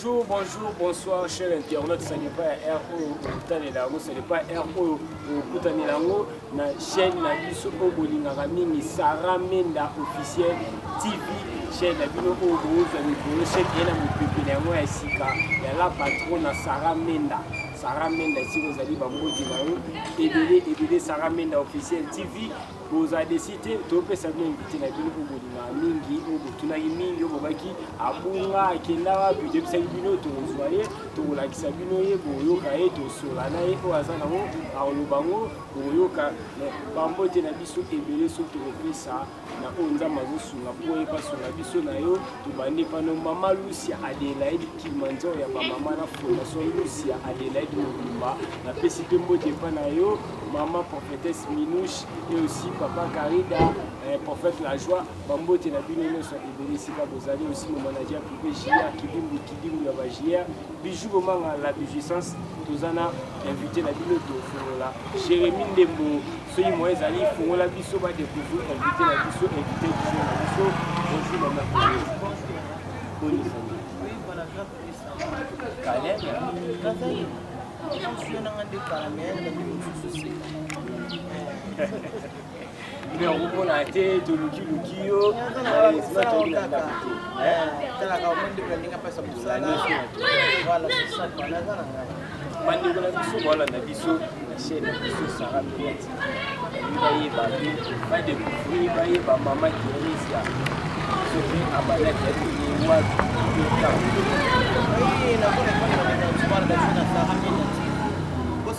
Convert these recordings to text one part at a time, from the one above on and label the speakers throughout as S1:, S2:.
S1: Bonjour, bonsoir, chers internautes. Ce n'est pas RO Kutanelango, ce n'est pas RO Kutanelango. La chaîne Nabiso Obolingara Mingi Sarah Menda officiel TV. Chaîne Nabino Obo, chaîne Ena Mupipinamo Esika. Il y a la patronne Sarah Menda. Sarah Menda, si vous allez Sarah Menda officiel TV. Vous avez décidé de faire invité la ville au Mingi, au Tunagi Mingi, au Baki, à Bunga, à Kenda, puis de Sabino, to Zoye, to la Sabino, Boyoka, to Solana, au Azanamo, à Olubango, Boyoka, Bambo Tenabiso, et Bélé, surtout le ça, na Onza Mazo, sur la Poe, pas sur la Biso Nayo, to Bande Pano, Mama Lucia, Adelaide, Kilimanjaro, et Mama la Fondation Lucia, Adelaide, Mobimba, la PCP Mote Panayo, Maman prophétesse Minouche, et aussi Papa Karida, prophète la joie, Bambo Tenabino, soit Ebélé, vous allez aussi mon manager privé JR, Kidim Yavagia, Bijou Roman à la puissance, Tozana, invité la Bino de Fongola, Jérémy Ndembo, soyez moi, Zali, Fongola Bisso, va découvrir, invité la Bisso, invité la Bisso, bonjour maman. Bonjour. Oui, bon la grâce. Calais, mais on reprend la tête, le Lukio,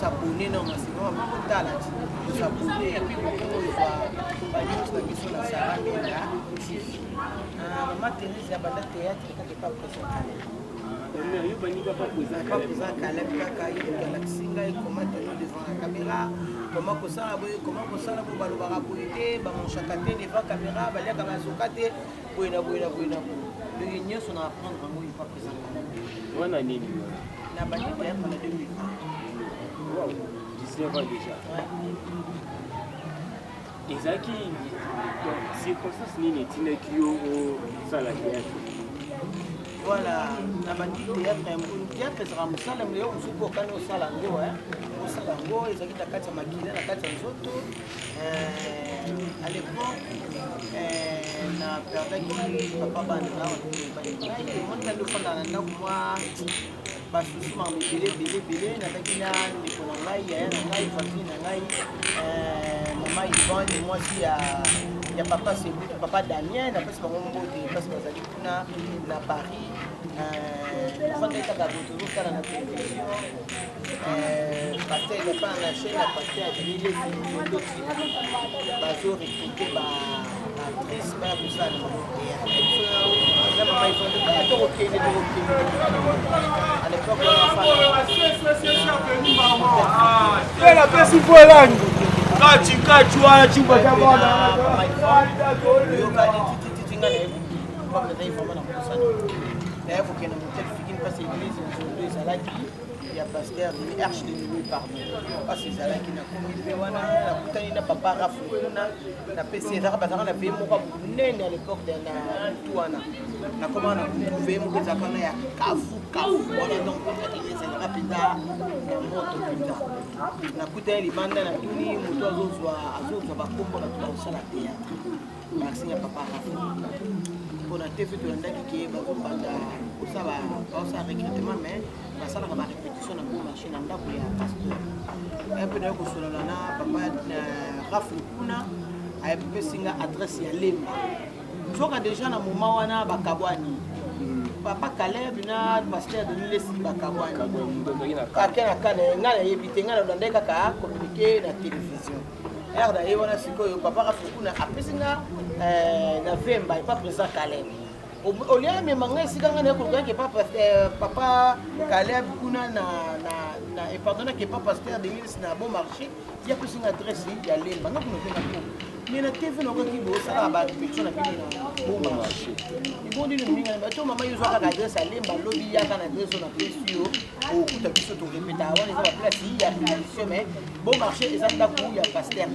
S2: s'abonner non mais c'est vraiment beaucoup de talent de s'abonner et puis beaucoup de news na Sarah Menda maman Thérèse ya banda théâtre kaka pas présenter mais yo banika pas présenter Caleb kaka il galaxy ngai comment tenir devant la caméra comment ko sala bo balobaka boyete ba mon chakate devant caméra baleka bazokate boyena le union son apprendre ngo il pas présenter
S1: wana nini
S2: na bandi théâtre na 2000
S1: wow, 19 ans déjà. Et ça qui c'est comme ça c'est une qui au
S2: voilà, la bandi théâtre sera musala mais on sous pour au salango au salango ils ont kati ya makila na kati ya nzoto à l'époque na perdaki papa banda on a le fond na moi basusu ma belé nataki na ndeko na ngai ya ngai famille na ngai mama Yvonne moi aussi ya papa c'est papa Damien na pesa bango mbote pesa bazali kuna na Paris fanda itaka boto kala na télévision pasteur il pas na chaîne la pasteur a dit les filles bazo recruter ba actrice ba pour ça na mama Yvonne pas trop ok à l'époque on la pesi polango katika chua chumba cha bwana yo kali titi ngane kwa taifa bwana kusana na hapo kena mtafiki pasi église ndio salaki ya pasteur de arche de nuit pardon parce que salaki na komite wana na kutani na papa rafu na pesi za bazaka na vemo kwa nene à l'époque de na tuana na comment na vemo kwa zakana ya kafu wana donc c'est rapide na moto pinda na kutani libanda na tuni moto azozwa bakombo na tusala théâtre merci ya papa rafu on a fait tout le temps qui est banda osala recrutement mais la salle de répétition na machine anda ko ya pasteur et puis na ko solana na papa rafu kuna ay pesinga adresse ya lemba soka déjà na moment wana bakabwani papa Caleb na pasteur de l'Est bakabwani kakena kana ngana yebite ngana ndeka ka communiquer na télévision erda yona sikoyo papa rafu kuna apesinga na Vemba pas présent Caleb au lieu de manger si quand on est content que papa Caleb kuna na et pardonne que papa pasteur de l'île na bon marché il y a plus une adresse il y a les banga qu'on fait na mais na TV no qui bo ça ba picture na bini na bon marché il bon dire minga mais to mama yuzo ka adresse à lemba lobby ya kana adresse na presio au kuta biso to répéter avant les va place il y a révolution mais bon marché ezanda ku ya pasteur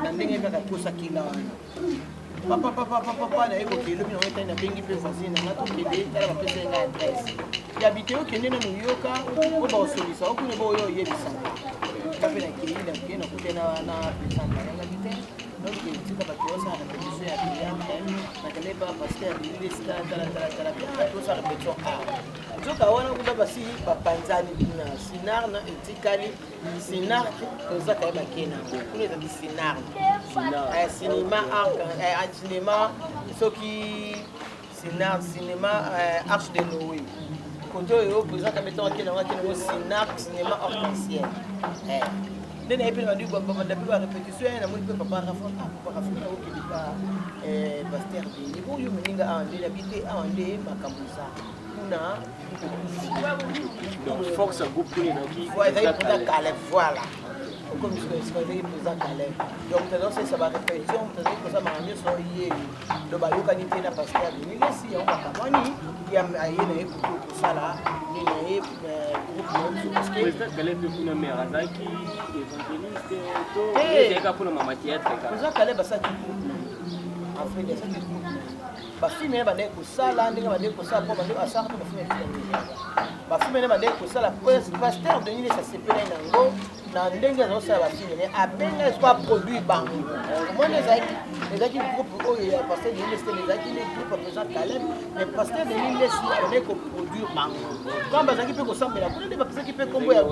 S2: na ndenge kaka kosa kila papa na eko kilo bino ngeta na bengi pe voisine na to kende tala ba pesa nga adresse ya biteo kende na nuyoka ko ba osolisa ko ne bo yo yebisa kape na kiri na kena kutena na pesa na bite donc tika ba kiosa na répétition ya client na kale ba pasteur de lista tala to sa répétition zoka wana kuba basi bapanzani bina sinar na etikali sinar toza ka ba kena kuna za sinar cinéma art cinéma soki sinar cinéma arche de Noé koto yo présent comme étant kena sinar cinéma arc-en-ciel nene epi na ndi kwa banda pe ba répétition na moni pe papa rafona o kilika pasteur de bo yo meninga ande habité ande makambuza kuna
S1: donc force à groupe qui
S2: voilà comme je dis que présent Calais donc c'est ça va répétition que ça m'a mis sur hier le bayo kanité na pasteur ni si on va kamani ya ayene ko sala ni na groupe parce que
S1: président Calais de kuna merazaki évangéliste to eza pour mama théâtre
S2: président Calais basa Afrique ça du groupe bafime ba ndeko sala ndenge ba ndeko sala po ba ndeko asaka to bafime ba ndeko sala pasteur de ni ça sepela nango na ndenge azosala bafime mais abenga soit produit bango omona ezaki groupe oyo ya pasteur de l'Est ezaki le groupe présent Caleb mais pasteur de l'Est abone ko produire bango quand bazaki pe kosambela kuna nde bapesaki pe kombo ya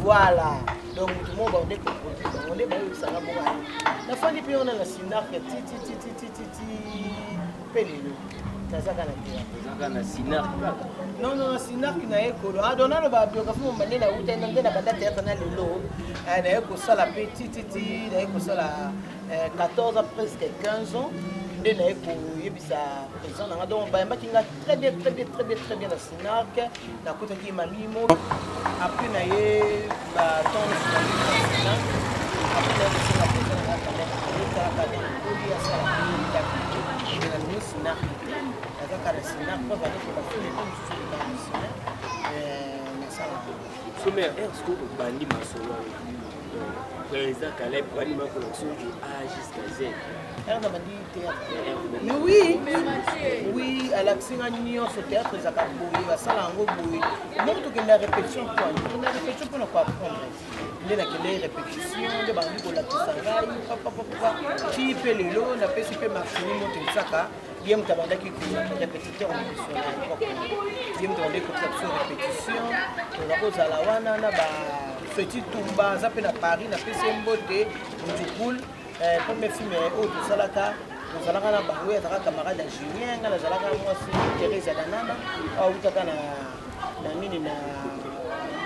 S2: voilà donc tout le monde va ndeko produire bango nde bayo kisanga mo bana na fandi pe ona na sinar ti pelelo tazaka na te
S1: tazaka na sinar
S2: non sinar ki na ekolo adona no ba biographie mo mande na uta ndenge na banda théâtre na lelo na ekosala pe ti na ekosala 14 ans presque 15 ans nde na ekoyebisa présent nanga donc bayambaki nga très bien na sinar na kotaki malimo après na ye ba temps na après na yesinga présent na kaka na koli ya sala na ni sinar azaka na sinar po ba ko ba fele comme je suis dans le sinar na sala
S1: sommaire est-ce que bandi masolo président Caleb bandi ma collection de A jusqu'à Z
S2: mais oui à l'accent union ce théâtre ça va bouger à sala ngo bouger même tout que la répétition quoi la répétition pour ne pas apprendre il y a des répétitions de bandi pour la tisangai papa qui peut le lot na pesi pe maximum monter saka bien tabanda qui répétiteur en bien tabanda qui répétition on va aux la wana na ba petit tumba za pe na Paris na pesi mbote mtukul premier film au tout salaka nous allons na bango ya taka camarade Julien ngala zalaka mwasi Teresa Danana au utaka na nini na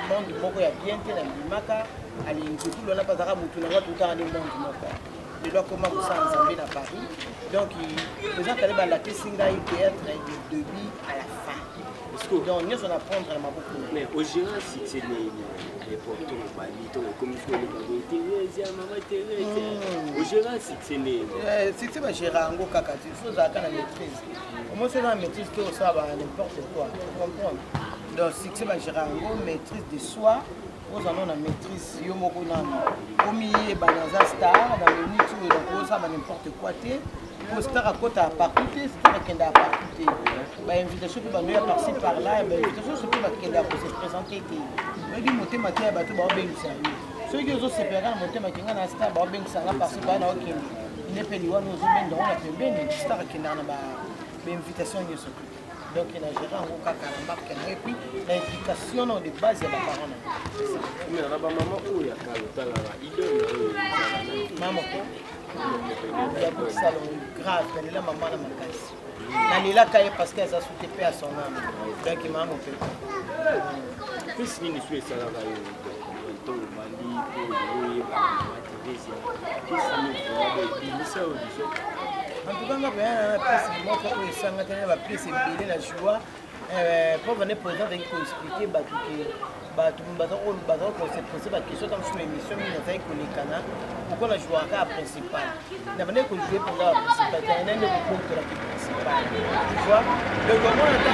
S2: monde moko ya bien te na limaka ali mtukul na pazaka mutu na watu utaka ni monde moko de doit comment vous ça ensemble à Paris donc les gens qui allaient la Tessinga théâtre du début à la fin donc nous on apprendre à beaucoup
S1: mais au gérant si c'est les l'époque tout le balito comme je le Thérèse maman Thérèse au gérant si c'est les
S2: si c'est pas gérant ngo kaka il faut ça quand la maîtrise au moins c'est la maîtrise tout ça va n'importe quoi comprendre donc si c'est pas gérant ngo maîtrise de soi aux allons la maîtrise yo moko nana omi e banaza star dans le nitu donc ça va n'importe quoi té pour star à côté à partout c'est pas kenda à partout ba invitation ba no ya par-ci par là ba invitation c'est pas kenda pour se présenter té mais du moté maté ba to ba bengisa ceux qui ont séparé moté makinga na star ba bengisa na par-ci par là OK ne pe liwa no zimendo on a pembeni star kenda na ba invitation yeso donc il a géré un kaka na marque et puis l'implication de base ya ba parents
S1: mais na ba maman o ya kalota la idole
S2: maman ko ya pour salon grave mais la maman na makasi na lila kaye parce qu'elle a sauté paix à son âme donc maman peut
S1: qu'est-ce qui nous suit ça là to bandi ko yo ba Thérèse qu'est-ce qui nous fait
S2: en tout cas, on va faire une pièce qui est pièce embellée la joie. Pour venir présent, il faut expliquer que c'est possible la question comme sur l'émission, il y a un canal pourquoi la joie principale. Il y a un jouer pour la principale, il y a un pour la principale. Tu vois, le moment est dans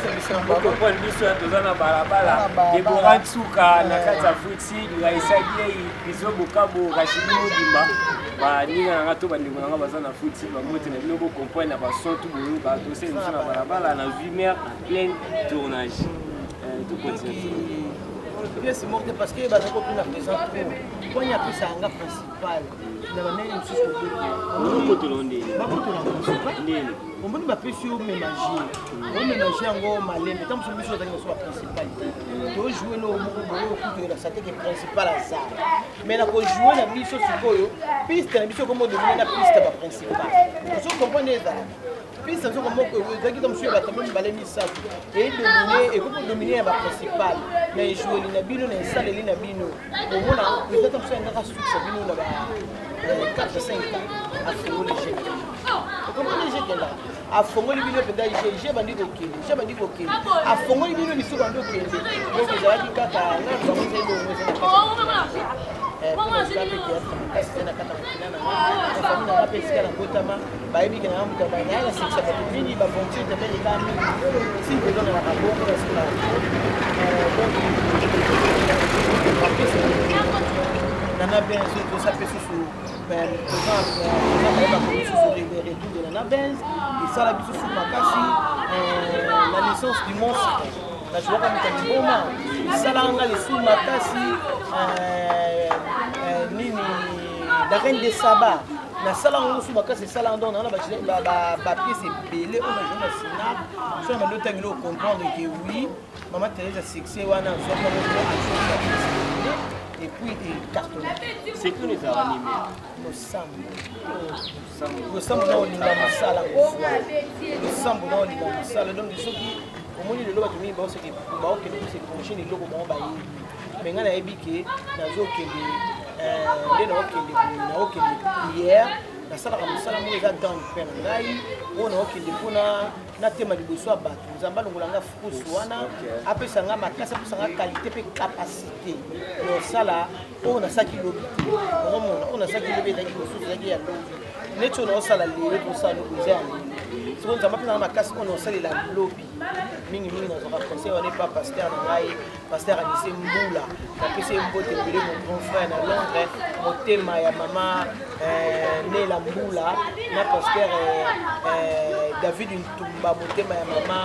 S2: le
S1: comprendre biso toza na balabala ebonga nsuka na kati ya futi ngaisaki biso bokabo rashidi modimba baninga nanga to bandeko nanga baza na futi bamote na bino bocomprendre na bason tu boyo batoseli biso na balabala na 8 mer plein tournage tout continue
S2: pièce morte parce que bazako kuna présent pour nya pisa anga principal na banene msusu
S1: ko tolonde
S2: ndene omoni ba pesi o ménager o ménager yango malembe tant que biso tani so principal to jouer no moko boyo kuto la sate que principal azar mais na ko jouer na biso sikoyo piste na biso comme dominer na piste ba principal so comprendre ça piste nzo comme ezaki comme sur ba tambo balemi sa et dominer et comme dominer ba principal na jouer na bino na salle na bino omona peut-être comme ça ngaka succès bino na ba 4-5 ans à Fongo les jeux. Comment les jeux là? À Fongo les bino peut-être j'ai bandi kokili. À Fongo les bino biso bandi kokili. Donc ils ont dit kaka na comme c'est le moi c'est na kata kinana. Na famille na pesa na botama, ba ebi kana muta ba na la section ba bini ba fonction de belle kami. Si vous donnez la rapport sur la Nana Benz, tout ça fait sous ben sur les retours de Nana Benz, et ça la biso sous Makasi, la licence du monstre. La joie comme un moment, ça la nga les sous Makasi, nini la reine des sabbats. Na sala ngo sous Makasi sala ndon na ba pièce belé on a joué na ça m'a noté ngilo comprendre que oui, maman Thérèse succès wana so comme et puis il cartonne.
S1: C'est que les animés.
S2: Nous sommes dans le masala. Nous sommes dans le masala. Donc ceux qui au moins le loba tumi ba c'est que ba ok nous c'est prochain le logo ba yi. Mais ngana ebike na zo kende ndena okende na okende hier na sala ka masala mo eza dans pe na ngai ona okende kuna na tema liboso ya bato nzamba longola nga fukusu wana apesa nga makasi apesa nga qualité pe capacité no sala ona saki lobi omona ona saki lobi ezaki mosusu ezaki ya lobi neti ona osala lelo tosala lokoza ya lelo siko nzamba mpe na makasi ona osalela lobi mingimingi nazwaka conseil wana epa paster na ngai paster anise mbula napesi mbote ebele mon grand frère na londres motema ya mama nela mbula na paster David Ntumba motema ya mama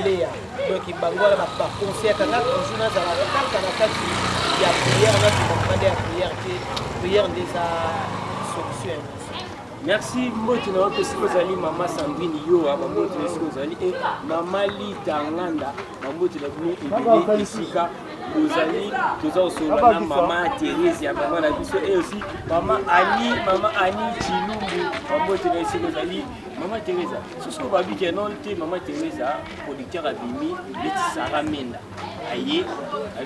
S2: Léa donc bangola ba conseil kanga journée za la kaka na kati ya prière na tu ya prière des solution.
S1: Merci mboti na wote siku zali mama Sandrine yo abamboti na siku zali et mama Lita Nganda bamboti na bino ibili isika ozali toza osola na mama Thérèse ya mama na biso et aussi mama Annie Chilumbu bamboti na siku zali mama Thérèse soso babi ke non te mama Thérèse producteur abimi Betty Sarah Menda aye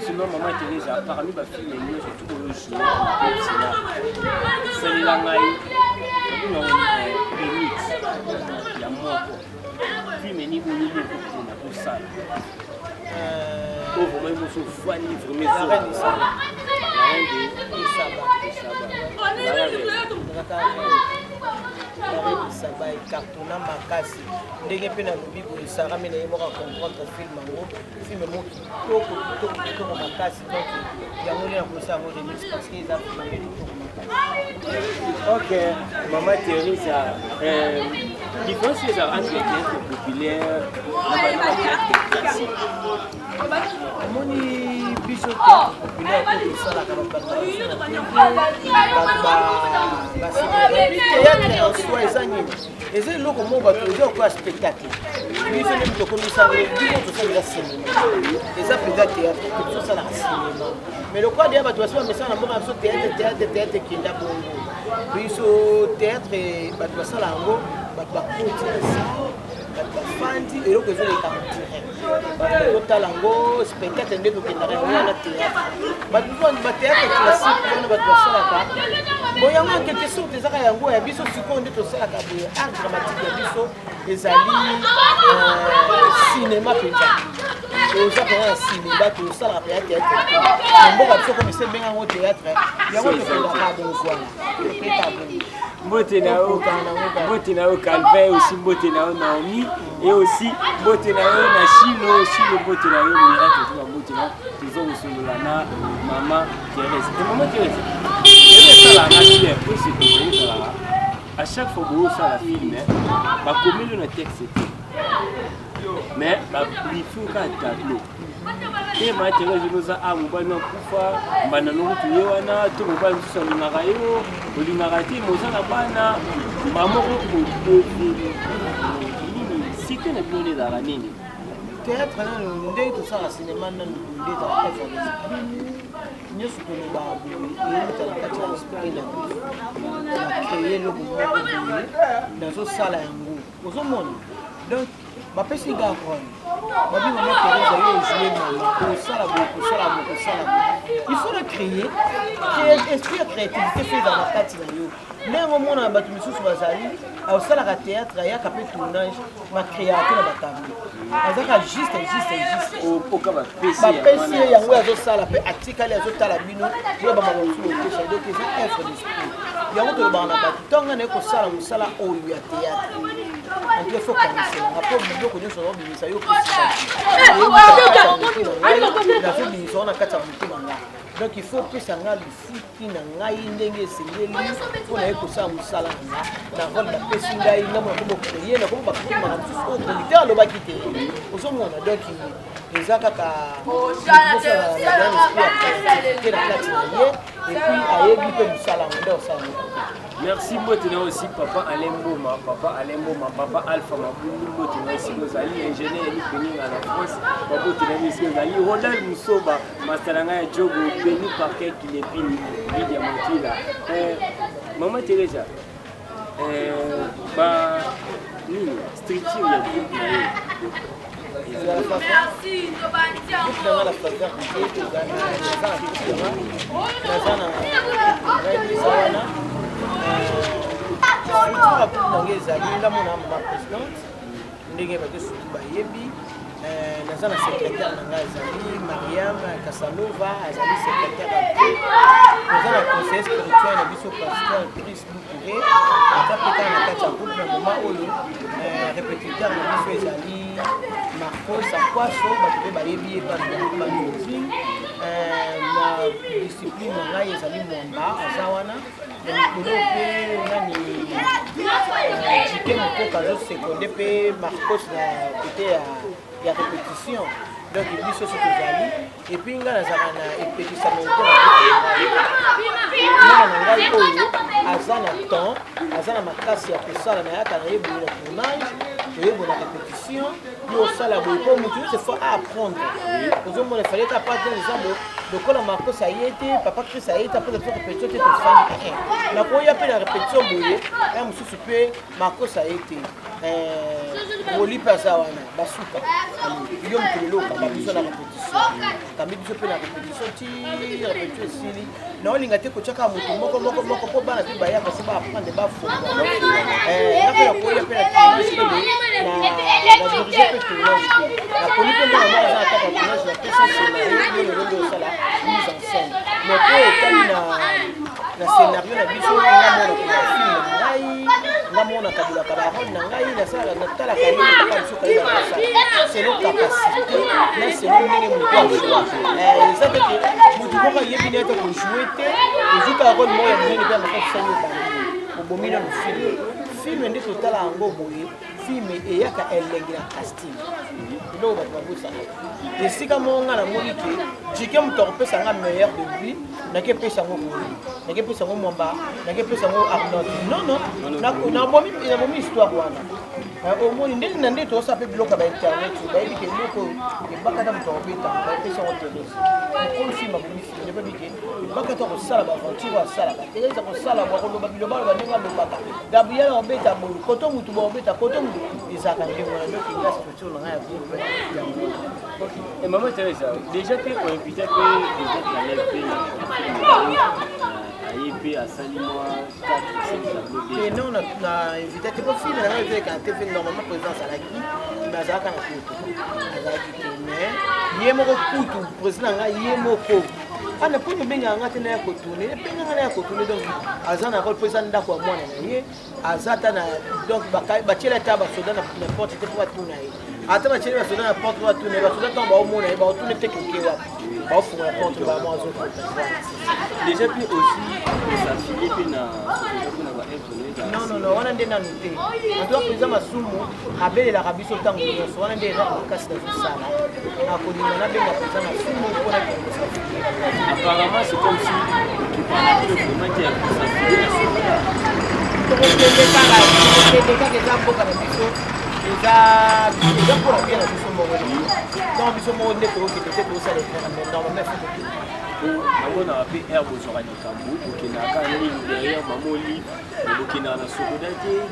S1: sinon mama Thérèse parmi ba filles les surtout au jour c'est la ngai non remix ya moko film ni boni ko kuna ko sala ovo mai moso fani vraiment
S2: la reine Saba et cartonna makasi ndenge pe na lobi ko Sarah Mena ye moka comprendre film ngo film mo to makasi donc ya ngoli na ko sa ngo remix parce que ça fait
S1: ok mama Thérèse différence c'est entre les théâtres populaires
S2: moni biso populaire ko sala ka ba soit ezanyi eze loko mo ba toujours quoi spectacle biso ne to ko misa biso to sala cinéma eza peut-être théâtre to sala cinéma mais le quoi de ba to sala misa na mo ba so théâtre kinda bongo biso théâtre ba to sala ngo ba fandi et donc ils ont les caractères total ngo spectacle ndeko kendaka na théâtre ba théâtre classique on ba tosalaka boya ngo quelque chose ezaka yango ya biso siko nde tosalaka boya art dramatique ya biso ezali cinéma penza oza pena cinéma tosalaka pe théâtre mboka biso comme c'est benga ngo théâtre yango tokendaka bonsoir peut-être
S1: mbote na yo Calvin aussi mbote na yo Naomi et aussi mbote na yo na Chilo mbote na yo Miracle tout mbote na toujours osolola na maman Thérèse et maman Thérèse elle est là la aussi à chaque fois que ça la film ba commis le texte mais ba briefing ka tableau et ma Thérèse nous a mobile na kufa bana no tuye wana to mobile so na rayo olingaka te mozala bana maman ko site na bino ezalaka nini
S2: théâtre nano ndenge tosala cinéma nano nde ezalaka nyonso tolobaka boye eyeuta na kati ya esprit na biso na créer eloko moko boye nazosala yango ozomona donc bapesi gakon babi mama Thérèse yo ojouer mama kosala boye il faut le créer esprit ya créativité so eza na kati na yo ndenge omona bato misusu bazali aosalaka théâtre ayaka mpe tournage bacréate na batablo azaka juste bapesi ye yango azosala mpe atikali azotala bino oyo bamamosu otesa donc eza œuvre d'esprit yango tolobaka na bato ntongo naye kosala mosala oyo ya théâtre anke fo kangiselanga mpo biloko nyonso nazobimisa yo nazobimisa na kati ya motema nga donc il faut pesa nga lifuki na ngai ndenge esengeli mpo naye kosala mosala na nga na role bapesi ngai ngambo na kobokreye na kobo bakokima na mosusu oyo producteur alobaki te ozomona donc eza kaka mosala na kati na ye epuis ayebi mpe mosala yango nde osala
S1: merci mbote aussi papa Alain Mboma papa Alpha Mabundu mbote aussi ozali ingénieur elipeni na France mbote aussi ozali Ronald Musoba mastalanga ya Jogo Beni Parquet Kilepini Lydia Montila maman Thérèse ba nini structure ya groupe
S2: merci dans la faveur qui est naza na secrétaire na ngai azali Mariam Casanova azali secrétaire naza na conseiller spirituel na biso pasteur Chris Boutouré aza mpe kaka na kati ya groupe na moma oyo répétiteur na biso ezali Marcos Akwaso bato mpe bayebi ye bamusi na discipline na ngai ezali Mwamba aza wana likolo mpe nani jike mokoka azosekonde mpe Marcos na kote ya répétition donc biso soki tozali epuis ngai nazalaka na epekisama mwana na ngai oyo aza na temps aza na makasi ya kosala na yaka nayeboye na tournage toyeboye na répétition yo osala boye mpo motu nyonso fois apprendre ozomona efale ta partenaire ezambo lokola Marcos aye te papa Chris aye te apres to répétition te tofani nakoya mpe na répétition boye ya mosusu mpe Marcos aye te Roli mpe aza wana basuka yo mokelelo okamba biso na répétition kambi biso mpe na répétition ti répétition esili naolinga te kotiaka motu moko mpo bana mpe bayaka so baapprendre bafonga nape nakoya mpe na tournage mpe na dirige mpe tournage te nakoli mpe mona moko aza na kaka tournage na pesi scénario yo lelongo osala mise en scène mais mpo etali na scénario na biso ngamona koa film na ngai ngamona kabulaka barole na ngai natalaka nini papa biso kayeba kosala selo capacité na selo ndenge motu ajoue eza teke motu moko ayebi nete kojoue te ozuka role moko ya monene mpe ya makosani obandi obomi nano film nde totala yango boye film eyaka elengi na casting eloko bato babosana esika moko nga namoni ke jike moto akopesa nga meilleur de lui nake pesa yango koli nake pesa yango Mwamba nake pesa yango Arnold non nabomi histoire wana omoni ndenge na nde tozosala mpe biloko ya bainternet bayebi ke eloko ebakata moto akobeta bapesa yango Thérèse mokolo film abomi film ebebi ke ebakata kosala baaventure asalaka Thérèse akosala bakoloba bilobaloba ndenge alobaka Gabriel akobeta boye koto motu baobeta koto motu ezalaka ndenge wana donc nga situation na ngai ya groupe yango
S1: et maman Thérèse déjà te koinvite mpe peut-être na live mpe asali mwa 4
S2: non na invité te po film na ngai ezalaka na TV normalement président azalaki mais azalaka na kutu azalaki te mais ye moko kutu président na ngai ye moko ana pour benga ngate na ko tourner benga na ko tourner donc azana ko pesa ndako mwana na ye azata na donc ba chela taba soda na porte te pour tourner ata ba chela soda na porte pour tourner ba soda tomba au mona ba tourner te ke wa ba fu la porte ba moi zo
S3: déjà puis aussi les affiliés puis na
S2: non wana ndena noté on doit présenter masumu abele la rabiso tango so wana ndena kasi na sala na ko dinga na benga présenter masumu pour la
S3: apparemment c'est comme si tu parles de vraiment qui a s'affilié on a fait herbe aux oreilles de Cambou, pour qu'il n'a qu'à aller derrière maman Olive, pour qu'il n'a pas de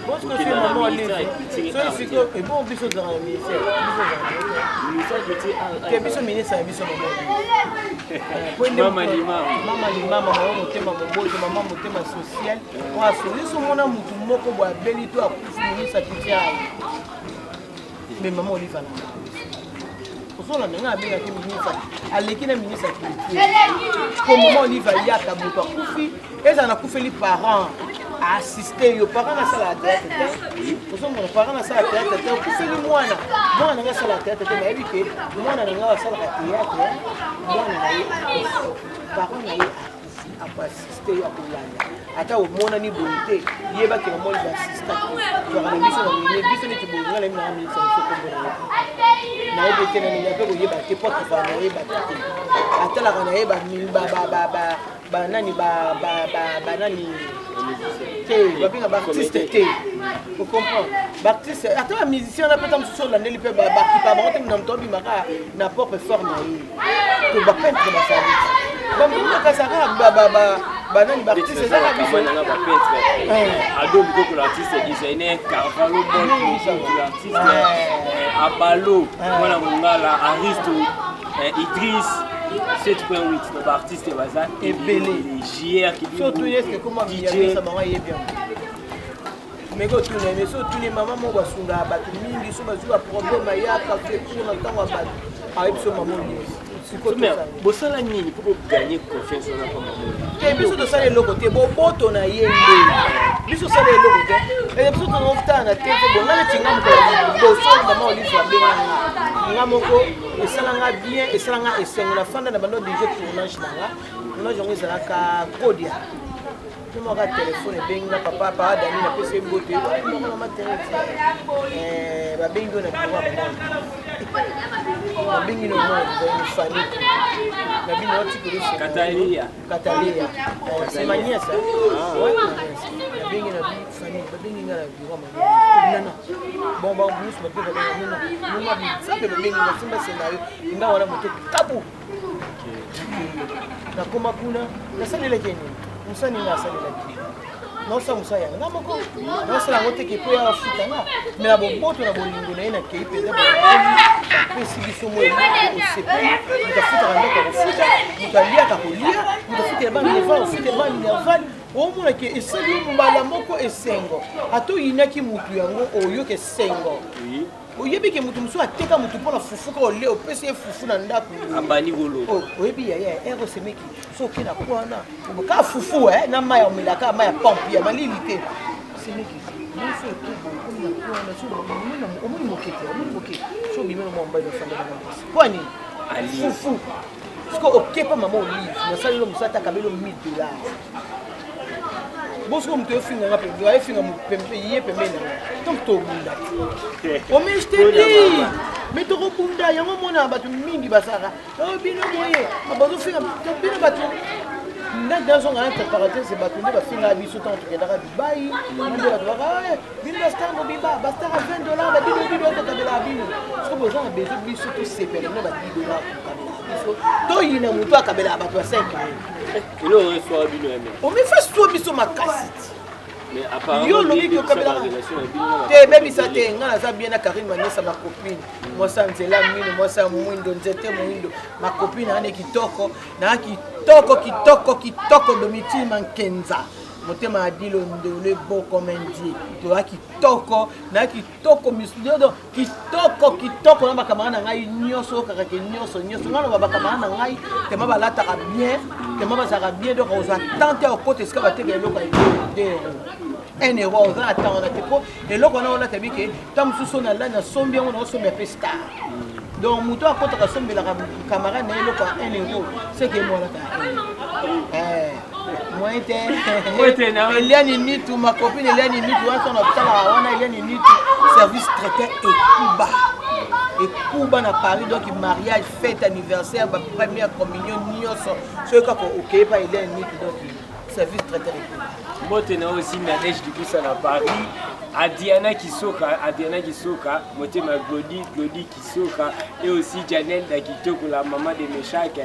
S2: bon, ce que c'est maman Olive, c'est que bon, biso dans le ministère, que biso ministre, biso maman Olive. Maman Lima, maman motema mobozo, maman motema social. On a souri sur mon amour, tout le monde qui a béni toi, ministre qui tient. Mais maman Olive a la maman a bien été ministre. Aleki na ministre culture. Au moment où il va y a tabuto kufi, et ça na kufi les parents assister yo parents na sala tête. Parce que mon parents na sala tête, kufi les mwana. Mwana na sala tête, mais éviter mwana na sala théâtre. Mwana na parents na a assister yo kulanda. Ata o mona ni bonité, yeba ke maman va assister. Tu as biso na ni biso ni tibonga na na ministre ko na ebete na ninga pe koyeba te po ka na yeba te atala kana yeba ba nani te ba binga ba artiste te vous comprenez ba artiste atala musicien na peta msuso la ndeli pe ba ki pa ba na mtobi maka na propre forme to ba peintre ba sali ba mbona ka saka ba nani ba artiste za biso
S3: na ba peintre ado biko l'artiste designer Carvalho bon l'artiste Abalo, voilà mon gars là, Aristo, Idriss, 7.8, nos artistes bazar et belé, JR qui
S2: surtout est-ce que comment DJ ça m'a bien. Mais quand tu les surtout les mamans mo basunga ba mingi so bazuka problème ya ka fait pour na tango ba avec ce maman
S3: mais bosala nini pour gagner confiance na maman
S2: et biso to sala loko te bo boto na yende biso sala loko te et biso to nofta na te bon na tinga mo do so maman Olive benga ngamoko esalanga bien esalanga esengo na fanda na bando déjà tournage na jongi sala ka kodia moi ka téléphone benga papa dani na pese mbote na matériel ba bengo na kwa ba bengi no mo ni fani na bino oti kulisi
S3: Katalia
S2: c'est ma nièce ouais na bengi na bi fani ba bengi ngala bi kwa mama nana bon ba bus ba bengi nana numa bi sabe ba bengi na simba scénario inga wala moto kapu na koma kuna na sala keni musani nga sala laki non sa musaya nga moko non sala ngote ke po ya Afrika na mais la boboto na bolingo na ina ke ipeza ba pesi biso mo o sepe mutafuta kanda ko futa mutalia ka kolia mutafuta ba neva mutafuta ba neva o mona ke esali mbala moko esengo ato inaki mutu yango oyo ke sengo oui oyebi ke mutu musu ateka mutu pona fufuka ole opesi fufu na ndako
S3: abani golo
S2: oyebi ya ero semeki so kina kwana ka fufu na maya omilaka maya pompe ya malili te semeki musu tubo kuna kwana so omuni mokete so bimeno mo mbaye fanda na ndasi kwani fufu sko okepa mama Olive na salilo musata kabelo $1000 bosko mtu yofinga ngapi ndio ayefinga mpembe yeye pembeni donc to bunda o mestedi meto ko bunda yango mona batu mingi basaka o bino moye abazo finga to bino batu na dans un entre parenthèses batu nde bafinga biso tant que dara Dubai nde batu baka bino bastambo biba bastara $20 ba bino to kabela bino so boza na bezo biso to sepele na ba $10 biso to yina mutu akabela batu 5
S3: et là on reçoit bino même
S2: on me fait soit biso makasi
S3: mais apparemment
S2: yo lobi ko kabela te baby sa te ngana za bien na Karine Vanessa ma copine moi ça nzela mino moi ça mwindo nzete mwindo ma copine ane kitoko na kitoko do mitima nkenza motema adilo ndele beau comme un dieu to kitoko na kitoko misdodo kitoko na bakamana ngai nyoso kaka ke nyoso ngana bakamana ngai te mabalata ka bien te mabazaka bien donc on attente au côté ce que va te gagner loka un euro on va attendre te ko et loko na on a tabi ke tam suso na la na sombi on a sombi pesta donc muto akota ka sombi la camarade na loka 1 euro c'est que moi là moi Eliane Nitu, ma copine Eliane Nitu, Eliane Nitu, service traité et Cuba na Paris, donc mariage, fête, anniversaire, première communion, ce qu'on ok pas Eliane Nitu, donc service traité.
S1: Moi, je aussi manège du coup ça à Paris. Adiana Kisoka, Motema Claudie Kisoka et aussi Janelle Dakitoko, la maman de Meshak.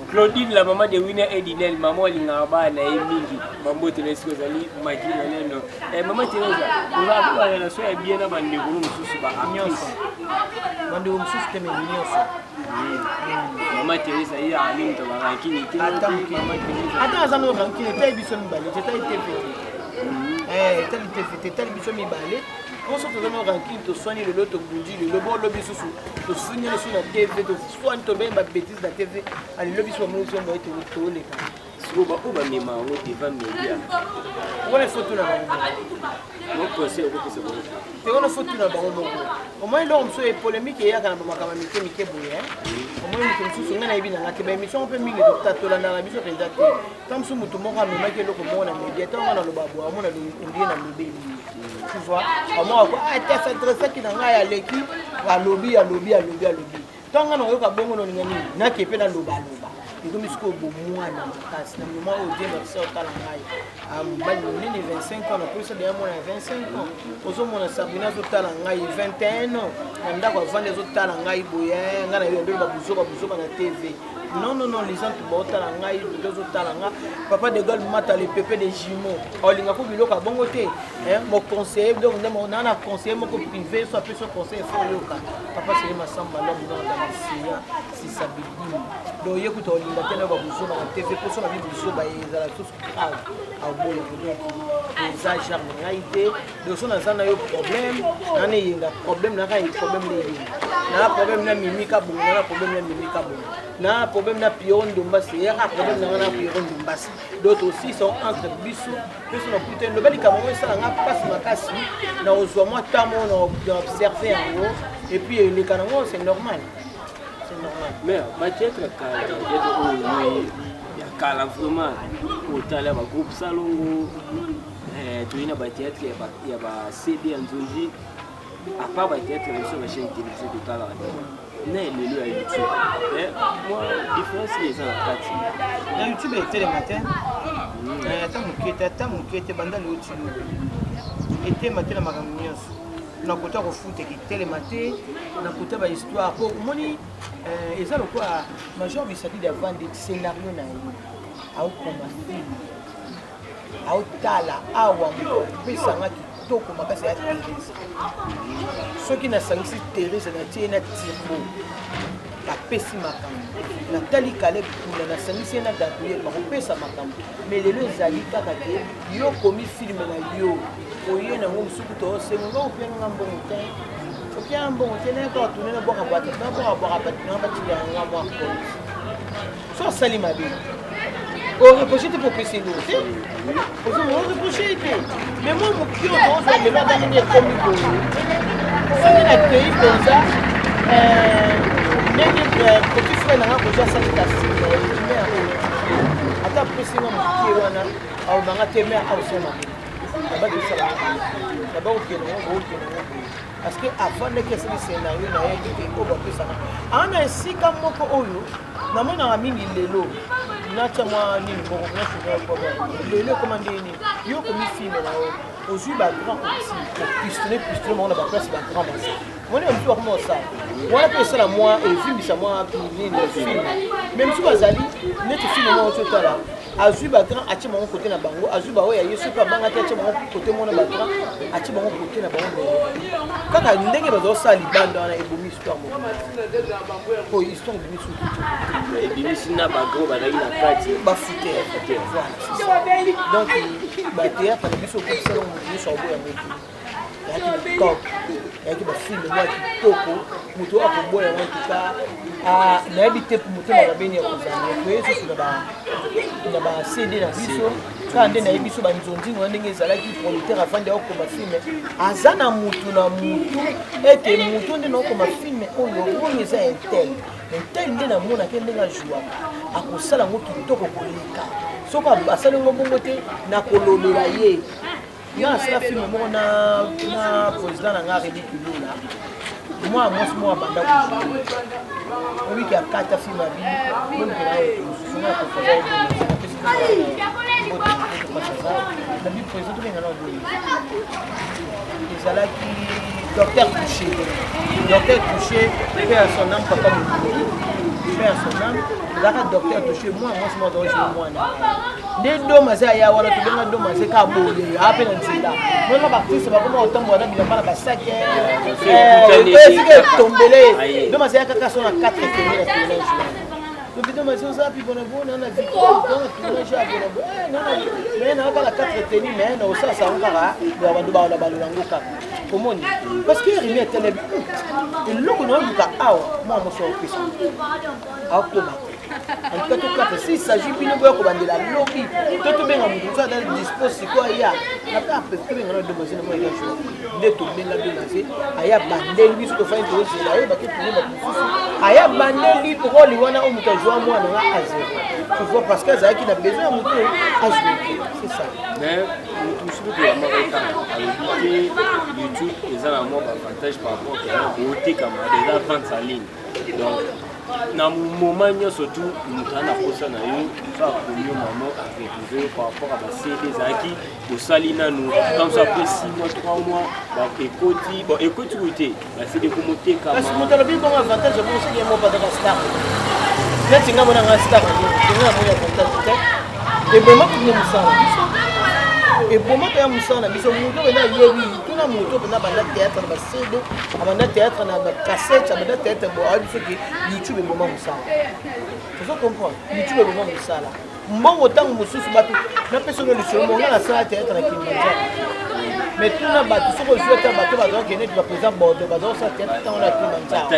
S1: Claudine, la maman de Winner Edinel, maman Lingaba, Naemigi, Mambo Telesco Zali, Makina Neno. Et maman Teresa, on va avoir la relation bien avant de nous soucier à Nyoso.
S2: Maman
S1: Teresa, il y a un ligne de la rankine.
S2: Attends, ça me rankine, t'as eu besoin de baler, j'ai été tel biso mi balé on se faisait nos rankings to soigner le lot bundi le bon lobby sous to soigner sur la TV to soigner to ben ba bêtise la TV ali lobby so mo so mo to le ka
S1: so ba o ba mi ma o te va media
S2: wala photo na ba
S1: mo conseil ko se bon
S2: te wala photo na ba mo au moins là on se polémique ya kana ba makama mike boye au moins ni so ngana ibina ngate ba émission pe mingi to tatola na biso penza te comme so mutu mo ka me make loko mo na media to ngana lo babo mo na ndie na mibeli tu vois moi t'as fait dresser qui n'a rien à l'équipe à lobby tant qu'on a eu un bon on n'a qu'à peine à loba et comme il se trouve moi na makasi na moment au dia merci au talangai ni 25 ans na plus de moi 25 ans ozo mona sabina zo talangai 21 ans nda kwa vendre zo talangai boye ngana yo ndo babuzoka na TV non les gens qui botent talangai zo talanga papa de Gaulle mata les pépés des jumeaux olinga ko biloka bongo te mon conseiller donc on a un conseiller mon privé soit peu son conseiller faut yoka papa c'est masamba l'homme dans la sia si ça bidine donc yekuta olinga tena babuzoka na TV pour son avis buzo ba ezala tout grave a boyo donc ça genre ngaité donc son azana yo problème nane yenga problème na kai problème na problème na mimika bongo na problème na mimika bongo na problème na pion ndombasi ya problème na pion ndombasi d'autres aussi sont entre biso biso na putain le bali kamamo ça nga passe makasi na ozwa moi tamo na observer en haut et puis les canons c'est normal
S1: mais peut-être ya kala vraiment au tala ba groupe salongo tuina ba théâtre ya ba CD Nzonzi à part ba théâtre sur la chaîne télévision de Tala né le à YouTube moi différence les gens à
S2: na YouTube était le matin tant mon qui était banda le YouTube était matin na makamnyos na kota ko foot qui était le matin na kota ba histoire pour moni eza le quoi major bisadi d'avant des scénarios na au comme film au tala awa mo pesanga kitoko makasi ya Thérèse soki na sangisi Thérèse na tie na timbo bapesi makambo natali kale kuna na sangisi na Gabriel bakopesa makambo mais lelo ezali kaka te yo komi film na yo oye na ngo musuku to sengo openga mbongo te okia mbongo te na ko tunena boka bata na boka bata na batia nga mwa ko so sali mabe o reprocher te pour passer nous o so mo reprocher te mais moi mon cœur on va le mettre dans les comme go c'est na tei pensa petit frère na ko ja salutation ata pesi mo ki wana au banga te me au sema ba de ça ba ba o ke no parce que avant de que ce scénario na yé ki ko ba pesa ana sika moko oyo na mona mingi lelo na tama ni ko na fuka ko lelo commandé ni yo ko mi film na o ju ba grand petit pistolet mo na ba place ba grand bas moi on peut comment ça moi peut ça moi et film ça moi ni film même si bazali net film moi au total azui batran atie bango côté na bango azui ba oya yesu pa banga atie bango côté mona batran atie bango côté na bango kaka ndenge bazo sala libanda na ebomi histoire mo ko histoire de misu
S3: et bimisi na bagro bazali na kati
S2: ba fouter voilà donc ba théâtre na biso ko sala mo biso oboya moto yaki top yaki ba film moi kitoko moto akoboya en tout cas na habité pour moto na beni ya kozana ko yesu na ba CD na biso quand ndena biso ba nzonzi ngo ndenge ezalaki producteur afande ako ba film azana mutu na mutu ete mutu ndena ako ba film oyo ongeza intel ndena mona ke ndenga joua akosala ngo kitoko koleka soko asali ngo bongo te na kololola ye ya asala film moko na président na ngari Kilula moi moi banda ko oui qui a quatre films à vie même que là souvent ko faisait la vie président tout ngana bo ezalaki docteur Touché fait à son âme papa fait à son âme là docteur Touché moi dans moi des dommage ya wala tubenga dommage ka boye ape na nzela moi ba artiste ba koma otombo na bila bana ba sac tombele dommage ya kaka sona 4 km na tournage donc dommage ça puis bon na victoire dans tournage ya bon mais na kala 4 teni mais na osa sa ngara ba bandu ba la balula ngoka komoni parce que il est télé le logo no buka awa moi mo so pesa akoma en tout cas s'il s'agit d'une boya ko bandela lobby to benga mutu ça dans dispose quoi ya na pas peut benga do machine mo ya jo de to benga do machine aya bandeli biso to fa interest la ye ba ke tuni ba mususu aya bandeli to ko liwana o mutu joa mwana na azero tu vois parce que ça qui a besoin mutu a jouer c'est ça
S3: mais mutu sur de America habiter YouTube ils ont un avantage par rapport à beauté comme déjà vente sa ligne donc na moment surtout mutu ana kosa na yo ça premier moment avec vous par rapport à la CD zaki au salina nous comme ça après 6 mois 3 mois ba ekoti bon ekoti côté la CD commenter comme
S2: parce que mutu la bien comme avantage bon c'est qu'il y a pas de star là tu ngam na star tu ngam na avantage et vraiment pour nous ça et pour moi quand nous na biso mutu na yebi tuna mutu na banda théâtre na CD abanda théâtre na cassette abanda théâtre bo abiso ki YouTube et moment musala tu comprends YouTube et moment musala mbongo tango mususu batu na peso le sur mo na sala théâtre na Kilimanjaro mais tuna batu soko jouer ta batu ba donc ne ba présent bordeaux ba donc ça théâtre tango na Kilimanjaro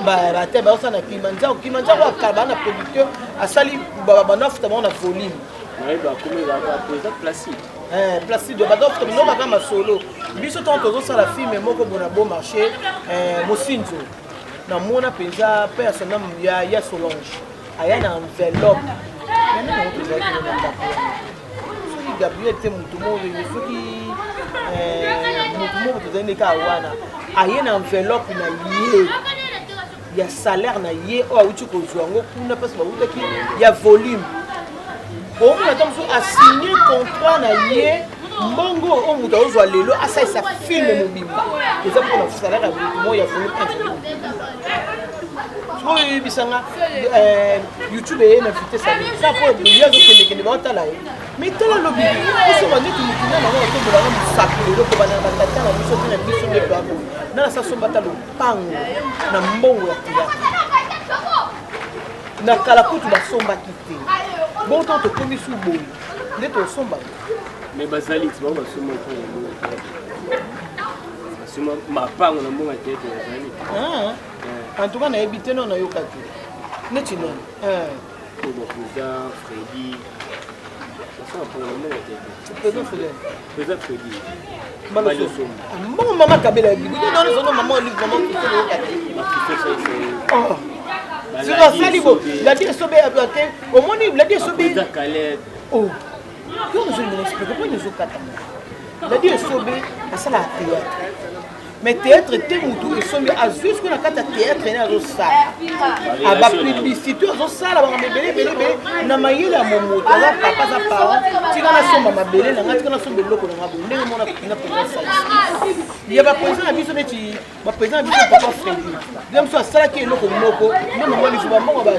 S2: ba te ba ça na Kilimanjaro akaba na producteur asali ba nafuta ba na volume
S3: ouais ba comme ba présent Placide
S2: Placide de Badof comme non kama solo biso tant tozo sala film moko bona bon marché Mosinzo na mona penza personnel ya Solange aya na enveloppe mais non on peut dire que Gabriel te mutu mo soki mutu mo to zene ka wana aya na enveloppe na yé ya salaire na yé o uti ko zwango kuna parce ba utaki ya volume on a signé contrat na yé mbongo o mutu ozwa lelo asa sa film mobimba eza pour la salaire ya mo ya volume 1 so bisanga YouTube et na fité ça pour bien que les ba tala mais tala lobby so ba neti mutu na na to bola na musakile ko bana batata na biso na biso de babo na sa so batalo pango na mbongo ya théâtre na kala kutu ba somba kité bon tant que commis sous boy net au somba
S3: mais bazali tu vas suma ko suma ma pango na mbongo tete bazali
S2: en tout cas na habité non na yokati net non
S3: pour le président Freddy ça pour le moment président Freddy
S2: Baloso bon maman Kabela bi non non maman livre maman qui fait oh c'est la salibo la dit sobe abaté au moins la dit sobe oh yo je me explique pourquoi nous au kata la dit sobe à ça la théâtre mais théâtre te mutu esombi azwi ce qu'on a kata théâtre na azosala aba publicité azosala ba mebele na mayele ya momutu aza papa za parent tika na somba mabele na ngati kana somba loko na ngabo ndenge mona na président ya ba président na biso neti ba président biso papa Freddy dem so asala ki loko moko na mama biso ba mbongo ba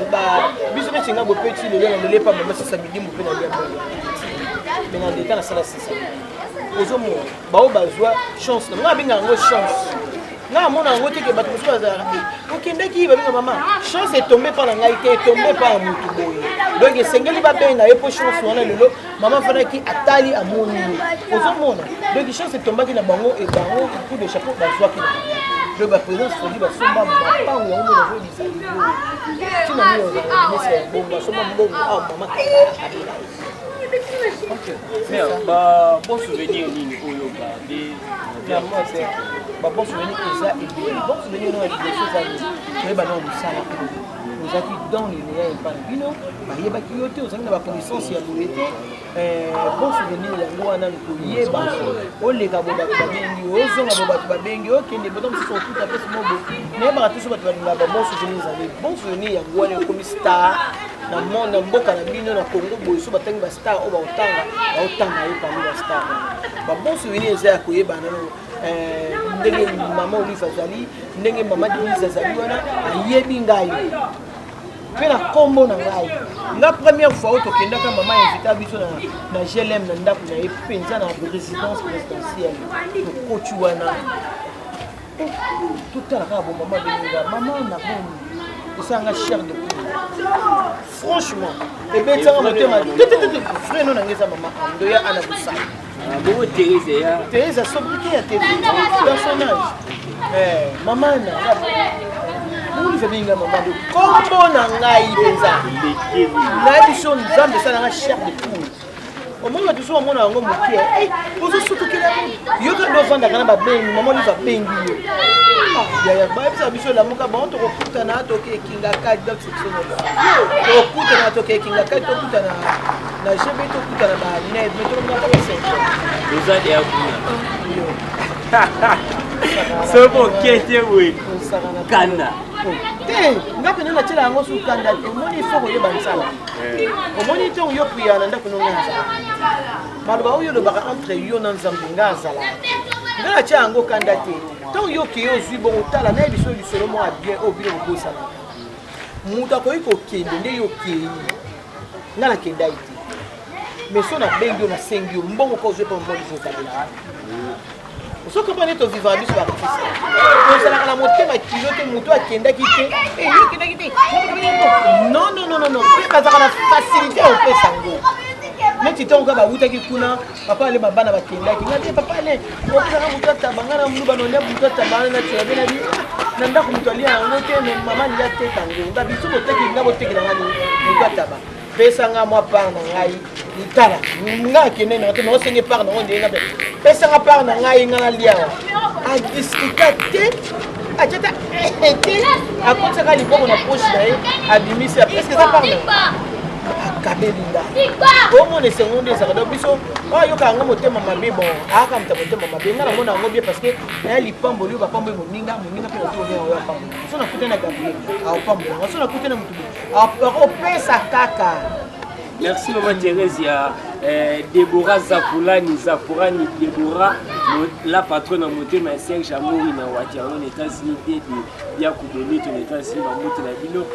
S2: biso neti ngabo petit le na le pa mama sasa bidimo pe na biamo mais na détat na sala sisa ozomo bao bazwa chance na binga ngo chance na mona ngo teke bato so bazara okendaki babinga mama chance est tombée par la ngaité est tombée par mutu boye donc esengeli ba benga epo chance wana lelo mama fana ki atali amoni ozomona donc chance est tombée na bango et bango coup de chapeau bazwa ki le ba présence fodi ba somba ba pango ngo na vodi sa tu na mio za c'est bon ba somba mbongo mama
S3: mais bon souvenir nini oyo garder
S2: bon souvenir eza et bon souvenir na liboso zali mais ba non musala ozaki dans les liens par bino ba yebaki yote ozaki na ba connaissance ya boyete bon souvenir yango wana koyeba oleka bo bato babengi ozonga bo bato babengi okende boto mosusu okuta pesi mobo nayebaka te so bato balinga ba bon souvenir ezali bon souvenir yango wana ekomi star na monde na mboka na bino na Congo boye so batangi ba star o baotanga ye parmi ba star ba bon souvenir eza ya koyeba nano ndenge mama Olive azali ndenge mama Denise azali wana ayebi ngai pe na kombo na ngai nga première fois tokendaka mama invita biso na GLM na ndako na ye penza na résidence présidentielle kokochi wana tout à l'heure bon maman Denise maman na bon osanga chair de poule franchement et ben ça me tema frère non ngeza mama ndoya ana busa
S3: bon
S2: Thérèse sobriquet à TV personnage maman na vous avez bien maman de combo na ngai penza la édition nzambe ça na chair de poule au moment où on a un homme qui est vous surtout que yo ka do vanda kana ba bengi maman lui va bengi ya ba bisa biso la muka ba on to kuta na to ke kinga ka dot section to kuta na to ke kinga ka to kuta na jebe to kuta na ba ne metro na ba section
S3: vous allez à c'est bon qu'est-ce oui kana
S2: ngapi nana tela yango su kanda te moni foko yo bansala omoni te yo priana ndako no nganza maloba oyo lo baka entre yo na nzambe ngazala ngala tia yango kanda te tant yo ki yo zui bon tala na biso lisolo mo bien o bino bosala muta ko iko kende nde yo ki ngala kenda ite mais so na bengi na sengi mbongo ko zo pa mbongo zo tabela so ko bane to vivre biso ba kisa ko sala kala motema kilo te muto akenda kite e yo kenda kite non pe ka na facilité au pe sango mais tu t'en ba wuta ki kuna papa le mabana bakenda ki ngati papa le ko ka muto tabanga na mulu bano ne muto tabana na tshebe na bi na ndako muto ali yango te no mama ndia te tango ba biso boteki ngabo teki na ngani muto taba pesa nga mwa par na ngai itala nga kene na te no senge par na onde ngabe pesa nga par na ngai ngana lia a discuter te a tata te a konta ka libongo na poche na ye a bimisa presque ça par na akabelinga omo ne seconde ça do biso o yo ka nga motema mabe bon aka mta motema mabe ngana mona ngo bien parce que na lipambo lio ba pambo moninga pe na to yo pambo so na kutena Gabriel a pambo so na kutena mutu a pesa kaka.
S3: Merci maman Thérèse, il y a Déborah Zapourani Déborah, la patronne en moté, mais Serge Amouri na Watiano, aux États-Unis, de Biakoubeli, aux États-Unis, dans Moté la Ville.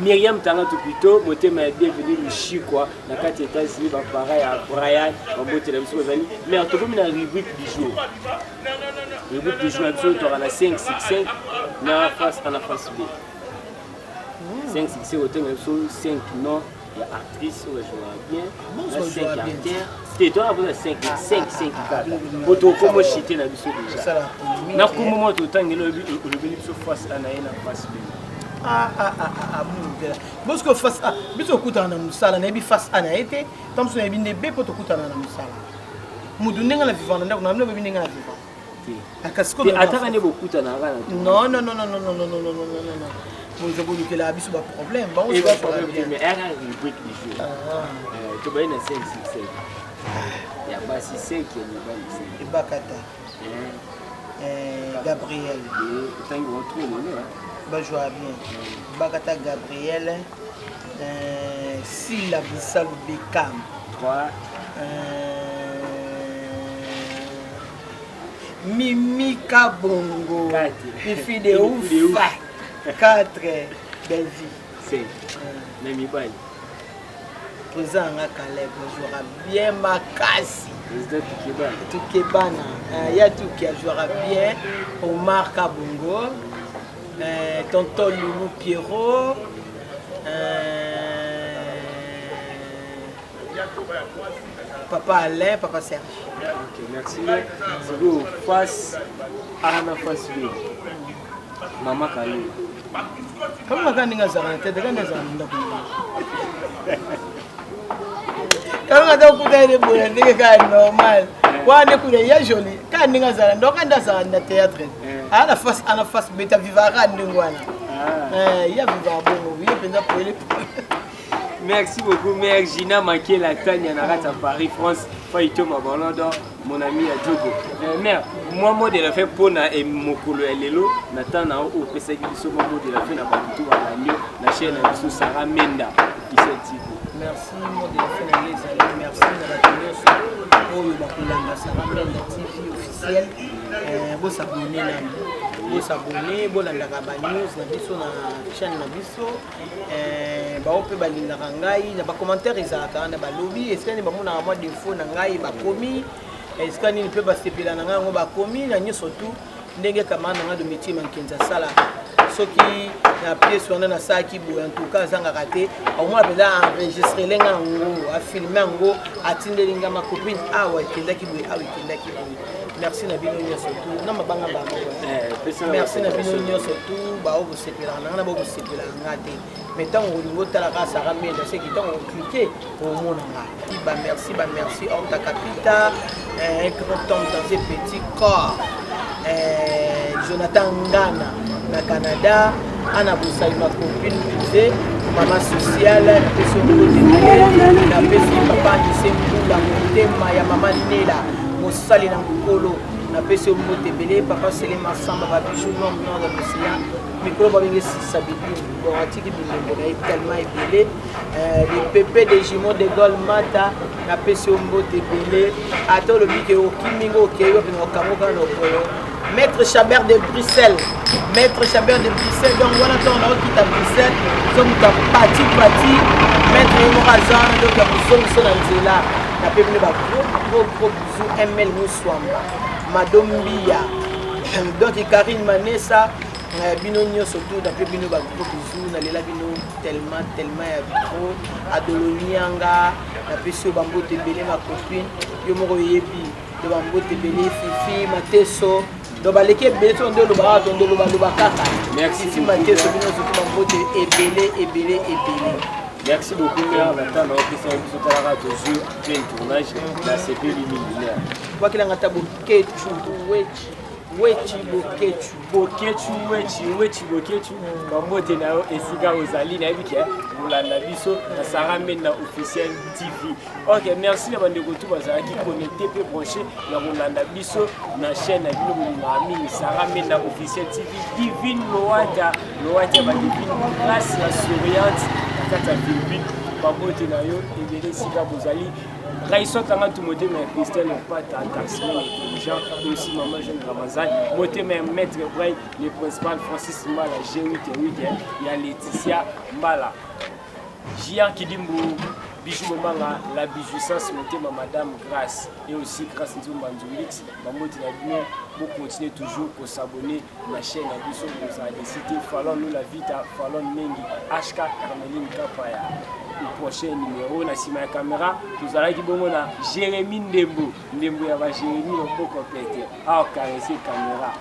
S3: Myriam Tangato plutôt, moté m'a bienvenue le Chikwa, dans 4 États-Unis, pareil à Brian, en moté la Ville. Mais en tout cas, on a une rubrique du jour. Rubrique du jour, on a 5-6-5, on a face B. 5-6-5, on a 5 non. Actrice, je vois bien. 5 acteurs. C'était toi, vous avez 5 4. Votre comment chiter la biso déjà. Na ko moment to tangelo le biso face anaina face B.
S2: Parce que face A, biso kuta na musala na bi face A na été, tam so na bi ndebe poto kuta na musala. Mudu ndenga la vivant ndako na mno bi ndenga la vivant. Akasko
S3: de ataka ne bokuta na ngana.
S2: Non. Vous avez dit que la biso ba problème. Bon,
S3: il va problème mais elle a une rubrique du jour. Tu vas une 5-6-5. Il y a pas 6-5 qui est pas ici.
S2: Et bakata. Gabriel. Bah jouer bien. Bakata Gabriel. Silla Bissal Bekam.
S3: 3.
S2: Mimi Kabongo.
S3: 4.
S2: Fifi de ouf. 4. Belvi.
S3: 5. Nemi Bali.
S2: Présent à Caleb, jouera bien Makassi. Tukebana. Il y a tout qui jouera bien. Omar Kabongo. Tonton Loulou Pierrot. Papa Alain, Papa Serge.
S3: Ok, merci. C'est beau. Face Arana face B. Maman Kalou.
S2: Comment on a ça en tête? Quand on a coupé les boules, c'est normal. Quand on a coupé, il y a joli. Quand on a ça, donc on a ça en théâtre. À la face, mais tu as vivre à Ndouana. Il y a vivre à bon, il y a pendant pour les.
S3: Merci beaucoup, Mère Gina Maké, la Tania Narat à Paris, France, Faïto Mabalanda, mon ami à Djogo. Mère, moi, de la fait pour et Mokolo Elelo, Nathan, au Pesaki, ce moment de la fin, n'a pas du tout à la chaîne de Sarah Menda, qui s'est dit.
S2: Merci, moi de la fin, merci de la télé, pour le Sarah Menda TV officiel, vous s'abonnez là. Vous s'abonner, vous avez la news, la chaîne na biso, vous pouvez balinga ngai, na ba commentaire ezalaka na ba lobby, est-ce que ni ba mona moi défaut na ngai ba komi, est-ce que ni peut ba sepela na ngai ba komi na nyoso tout ndenge kama na ngai de métier mankenza sala. Soki na pièce on na ça qui en tout cas zanga raté, au moins peut enregistrer lenga ngo, a filmer ngo, atindelinga ma copine awa kenda ki boy, awa kenda ki boy. Merci na bino surtout na mabanga ba merci na bino surtout ba o sepela na ba o sepela ngate mais tant on lingo tala ka Sarah Menda c'est qui tant on cliquer au monde nga ba merci on ta capita un grand homme dans ce petit corps Jonathan Ngana na Canada ana busai ma copine musée maman sociale na peso de na peso papa ni sembu la motema ya maman Nela Mosali na Mukolo na pesi omote belé papa Selema Samba ba bijou non dans l'océan micro ba bingi sabili bon atiki bilembo na tellement belé les pépés des jumeaux de Golmata na pesi omote belé ato le bike o kimingo keyo pino kamoka no polo Maître Chabert de Bruxelles donc voilà ton là qui t'a Bruxelles donc ta parti Maître Morazan donc la position sur la na pembe ba gros bisous ML Moussouamba Madombia donc Karine Manessa bino nyonso tout na pembe ba gros bisous na lela bino tellement ya trop Adolonianga na peso bambote belé ma copine yo moko yebi de bambote belé Fifi Mateso do baleke belé to ndo lo ba kaka merci Fifi Mateso bino so bambote ebelé
S3: Merci beaucoup, Mère. Maintenant, on a fait un toujours plein tournage dans la CP luminaire.
S2: Quoi qu'il en a tabou,
S1: Bokechu, Bambote Nao et Siga Ozali, Navike, Moulanda Biso, Sarah Menda officiel TV. Ok, merci à Bande Gotou Bazara qui connecté, peut brancher dans Moulanda Biso, dans la chaîne Abino Sarah Menda officiel TV, Divine Loata, Divine grâce la souriante, la carte à Philippine, Bambote Nao et Bélé Siga Bozali. Raïsot Tanga Toumoté, mais Christelle n'est pas taxement intelligent, aussi maman jeune Ramazan. Moté, mais maître Braille, le principal Francis Mbala, G8 il y a Laetitia Mbala. Gia Kidimbo, Bijou Momanga, la bijousance, moté ma madame Grâce, et aussi Grâce Nzumba Nzulix. Mamoté Nabino, pour continuer toujours pour s'abonner à la chaîne Abisso, vous avez décidé, Fallon nous la vita, Fallon Mengi, HK Carmeline Kapaya. Le prochain numéro na sima ya caméra nous allons bongo na Jérémy Ndembo ya ba Jérémy on peut compléter ah caresser caméra.